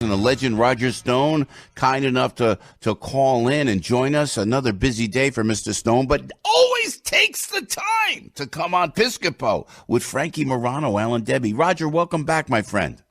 and the legend Roger Stone, kind enough to call in and join us. Another busy day for Mr. Stone, but always takes the time to come on Piscopo with Frankie Morano, Alan Debbie. Roger, welcome back, my friend.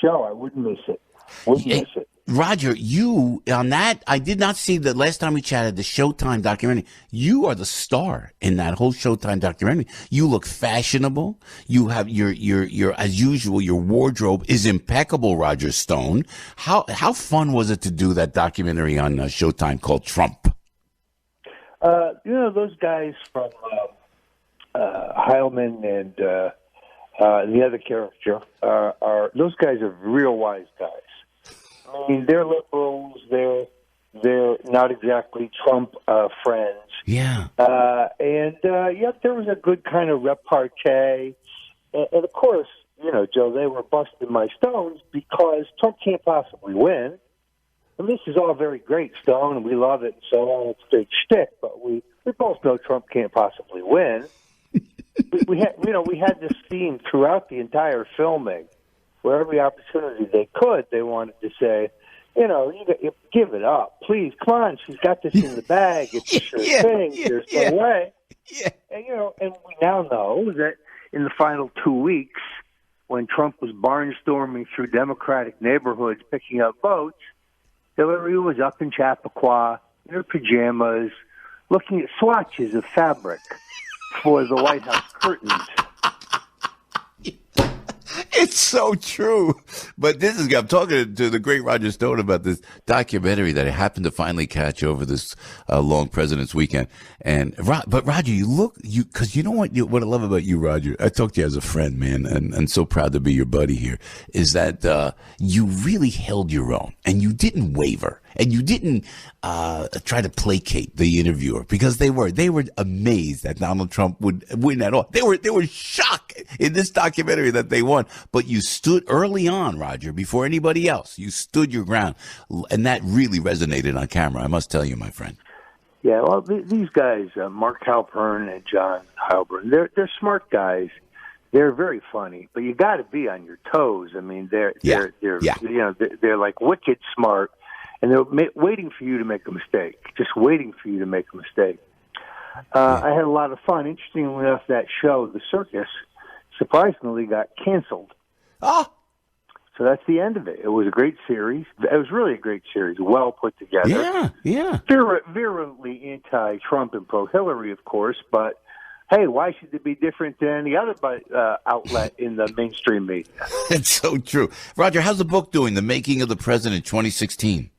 Joe, I wouldn't miss it. Miss it. Roger, you on that, I did not see the last time we chatted, the Showtime documentary. You are the star in that whole Showtime documentary. You look fashionable. You have your as usual, your wardrobe is impeccable, Roger Stone. How fun was it to do that documentary on Showtime called Trump? Those guys from Heilman and the other character are those guys are real wise guys. I mean, they're liberals. They're not exactly Trump friends. Yeah. Yet there was a good kind of repartee. And of course, Joe, they were busting my stones because Trump can't possibly win. And this is all very great, Stone, and we love it and so on. It's a big shtick, but we both know Trump can't possibly win. we had this theme throughout the entire filming, where every opportunity they wanted to say, you give it up, please, come on, she's got this in the bag, it's a sure thing, there's no way. Yeah. And we now know that in the final 2 weeks, when Trump was barnstorming through Democratic neighborhoods picking up votes, Hillary was up in Chappaqua in her pajamas, looking at swatches of fabric for the White House curtains. It's so true. But I'm talking to the great Roger Stone about this documentary that I happened to finally catch over this long President's Weekend. But Roger, because you know what I love about you, Roger, I talk to you as a friend, man, and so proud to be your buddy here, is that you really held your own and you didn't waver. And you didn't try to placate the interviewer because they were amazed that Donald Trump would win at all. They were shocked in this documentary that they won. But you stood early on, Roger, before anybody else. You stood your ground, and that really resonated on camera. I must tell you, my friend. Yeah, well, these guys, Mark Halpern and John Heilbrunn, they're smart guys. They're very funny, but you got to be on your toes. I mean, they're like wicked smart. And they're waiting for you to make a mistake, just waiting for you to make a mistake. I had a lot of fun. Interestingly enough, that show, The Circus, surprisingly got canceled. Oh. So that's the end of it. It was a great series. It was really a great series, well put together. Yeah. Virulently anti-Trump and pro-Hillary, of course, but hey, why should it be different than any other outlet in the mainstream media? It's so true. Roger, how's the book doing, The Making of the President 2016?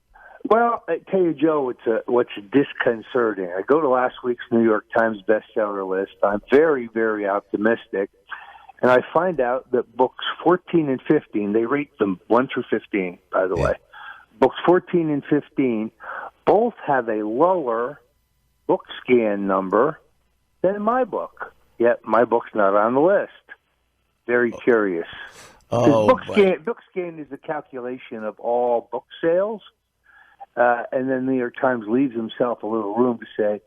Well, I tell you, Joe, what's disconcerting. I go to last week's New York Times bestseller list. I'm very, very optimistic. And I find out that books 14 and 15, they rate them 1 through 15, by the way. Books 14 and 15 both have a lower book scan number than my book. Yet my book's not on the list. Very curious. Book scan is a calculation of all book sales. And then the New York Times leaves himself a little room to say,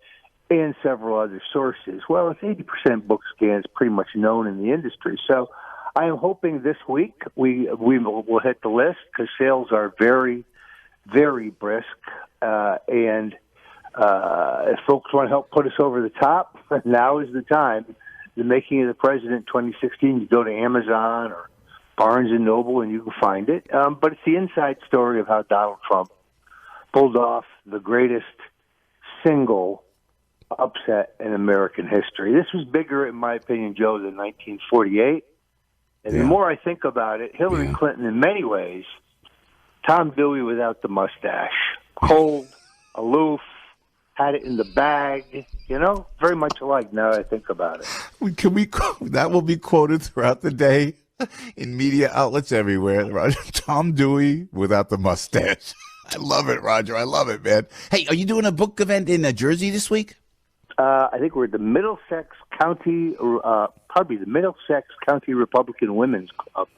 and several other sources. Well, it's 80% book scans, pretty much known in the industry. So I am hoping this week we'll hit the list because sales are very, very brisk. And if folks want to help put us over the top, now is the time. The Making of the President 2016, you go to Amazon or Barnes & Noble and you can find it. But it's the inside story of how Donald Trump pulled off the greatest single upset in American history. This was bigger, in my opinion, Joe, than 1948. And the more I think about it, Hillary Clinton, in many ways, Tom Dewey without the mustache. Cold, aloof, had it in the bag, very much alike now I think about it. That will be quoted throughout the day in media outlets everywhere. Roger, Tom Dewey without the mustache. I love it, Roger. I love it, man. Hey, are you doing a book event in Jersey this week? I think we're at the Middlesex County Republican Women's Club.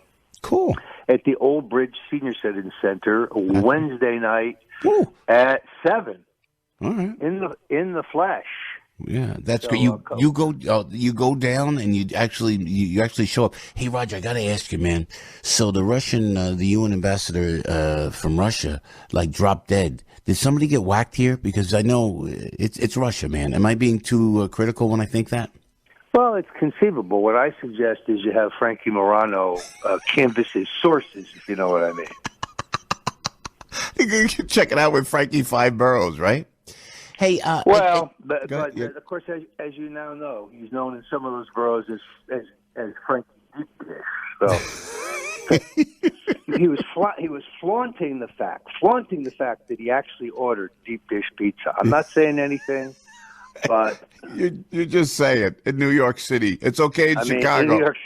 Cool. At the Old Bridge Senior Citizen Center, Wednesday night at 7. All right. In the flesh. Yeah, that's So great. You go down and you actually show up. Hey, Roger, I got to ask you, man. So the Russian, the UN ambassador from Russia, like dropped dead. Did somebody get whacked here? Because I know it's Russia, man. Am I being too critical when I think that? well, it's conceivable. What I suggest is you have Frankie Morano canvass his sources, if you know what I mean. You can check it out with Frankie Five Boroughs, right? Hey, Well, but yeah. of course, as you now know, he's known in some of those boroughs as Frankie Deep Dish. So he was flaunting the fact that he actually ordered deep dish pizza. I'm not saying anything, but You just say it in New York City. It's okay in Chicago. in New York,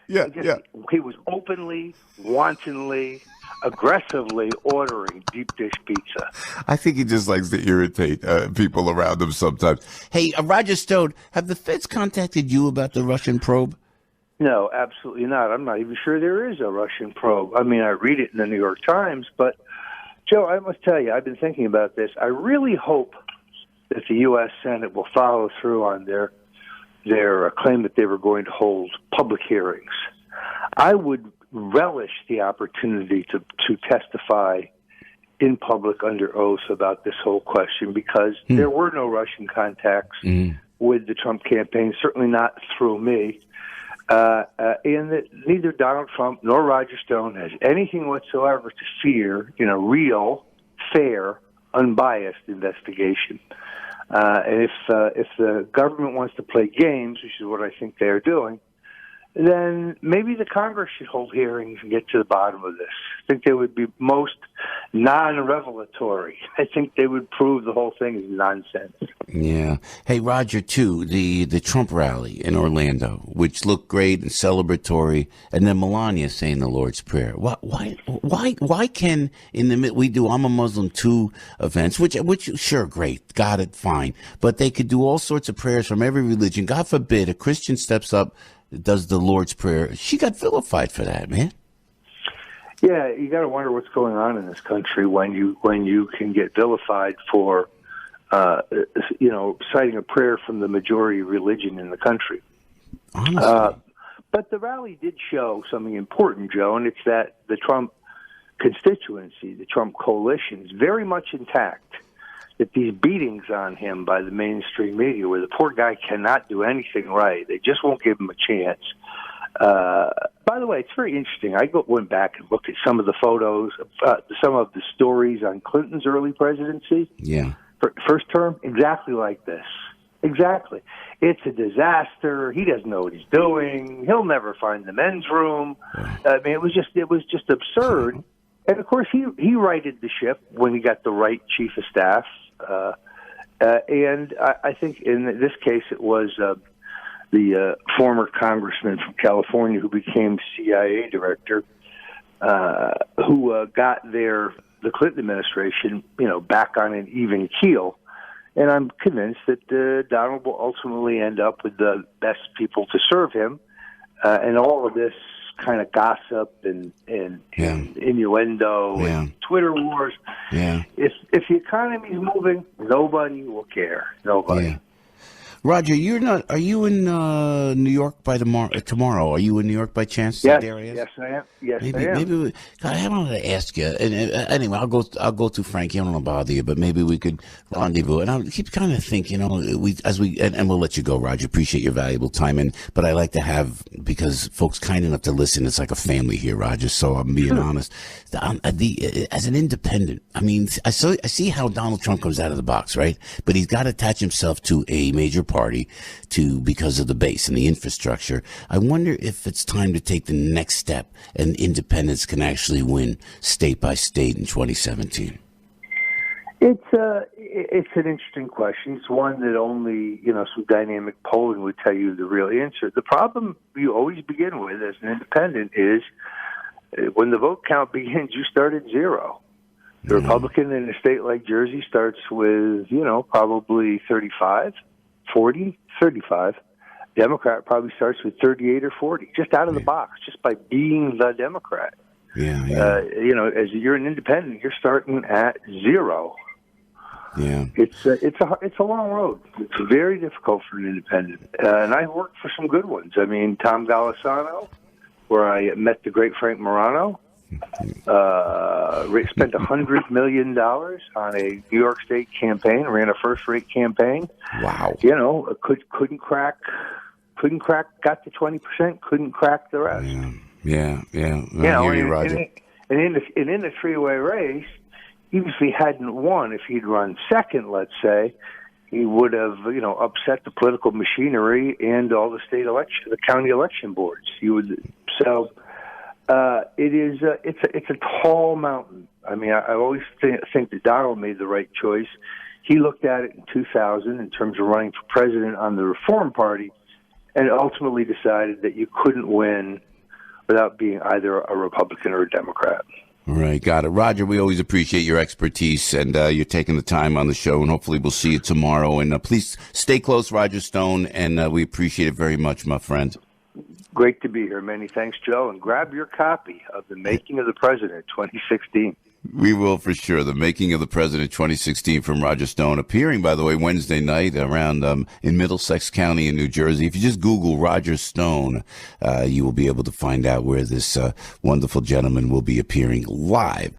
Yeah. he was openly, wantonly, aggressively ordering deep dish pizza. I think he just likes to irritate people around him sometimes. Hey, Roger Stone, have the feds contacted you about the Russian probe? No, absolutely not. I'm not even sure there is a Russian probe. I mean, I read it in the New York Times, but Joe, I must tell you, I've been thinking about this. I really hope that the U.S. Senate will follow through on their claim that they were going to hold public hearings. I would relish the opportunity to testify in public under oath about this whole question because there were no Russian contacts with the Trump campaign, certainly not through me, and that neither Donald Trump nor Roger Stone has anything whatsoever to fear in a real, fair, unbiased investigation. And if the government wants to play games, which is what I think they're doing, then maybe the Congress should hold hearings and get to the bottom of this. I think they would be most non-revelatory. I think they would prove the whole thing is nonsense. Yeah. Hey, Roger, too, the Trump rally in Orlando, which looked great and celebratory, and then Melania saying the Lord's Prayer. Why can, in the we do I'm a Muslim too events, which sure, great, got it, fine. But they could do all sorts of prayers from every religion. God forbid a Christian steps up, does the Lord's Prayer. She got vilified for that, man. Yeah, you got to wonder what's going on in this country when you can get vilified for, citing a prayer from the majority religion in the country. Honestly. But the rally did show something important, Joe, and it's that the Trump constituency, the Trump coalition, is very much intact. That these beatings on him by the mainstream media, where the poor guy cannot do anything right, they just won't give him a chance. By the way, it's very interesting. I went back and looked at some of the photos, some of the stories on Clinton's early presidency. Yeah. First term, exactly like this. Exactly. It's a disaster. He doesn't know what he's doing. He'll never find the men's room. I mean, it was just absurd. And of course, he righted the ship when he got the right chief of staff. And I think in this case, it was the former congressman from California who became CIA director, who got the Clinton administration, back on an even keel. And I'm convinced that Donald will ultimately end up with the best people to serve him. And all of this kind of gossip and innuendo and Twitter wars. Yeah. If the economy is moving, nobody will care. Nobody. Yeah. Roger, are you in New York by tomorrow? Are you in New York by chance? Yes, I am. Yes, I am. Maybe I wanted to ask you. And anyway, I'll go to Frankie. I don't want to bother you, but maybe we could rendezvous. And I keep kind of thinking, and we'll let you go, Roger. Appreciate your valuable time. But I like to have, because folks kind enough to listen. It's like a family here, Roger. So I'm being honest. As an independent, I mean, I see how Donald Trump comes out of the box, right? But he's got to attach himself to a major party because of the base and the infrastructure. I wonder if it's time to take the next step and independents can actually win state by state in 2017. It's an interesting question. It's one that only some dynamic polling would tell you the real answer. The problem you always begin with as an independent is when the vote count begins, you start at zero. The Republican in a state like Jersey starts with probably 35. 40, 35. Democrat probably starts with 38 or 40, just out of the box, just by being the Democrat. Yeah. As you're an independent, you're starting at zero. Yeah. It's a long road. It's very difficult for an independent, and I worked for some good ones. I mean, Tom Golisano, where I met the great Frank Morano. Spent $100 million on a New York State campaign. Ran a first-rate campaign. Wow. You know, couldn't crack. Got to 20%. Couldn't crack the rest. Yeah. You know, and in the three-way race, even if he hadn't won, if he'd run second, let's say, he would have, upset the political machinery and all the the county election boards. He would. So it's a tall mountain. I mean, I always think that Donald made the right choice. He looked at it in 2000 in terms of running for president on the Reform Party, and ultimately decided that you couldn't win without being either a Republican or a Democrat. All right, got it. Roger, we always appreciate your expertise, and you're taking the time on the show, and hopefully we'll see you tomorrow. And please stay close, Roger Stone, and we appreciate it very much, my friend. Great to be here. Many thanks, Joe. And grab your copy of The Making of the President 2016. We will for sure. The Making of the President 2016 from Roger Stone, appearing, by the way, Wednesday night around in Middlesex County in New Jersey. If you just Google Roger Stone, you will be able to find out where this wonderful gentleman will be appearing live.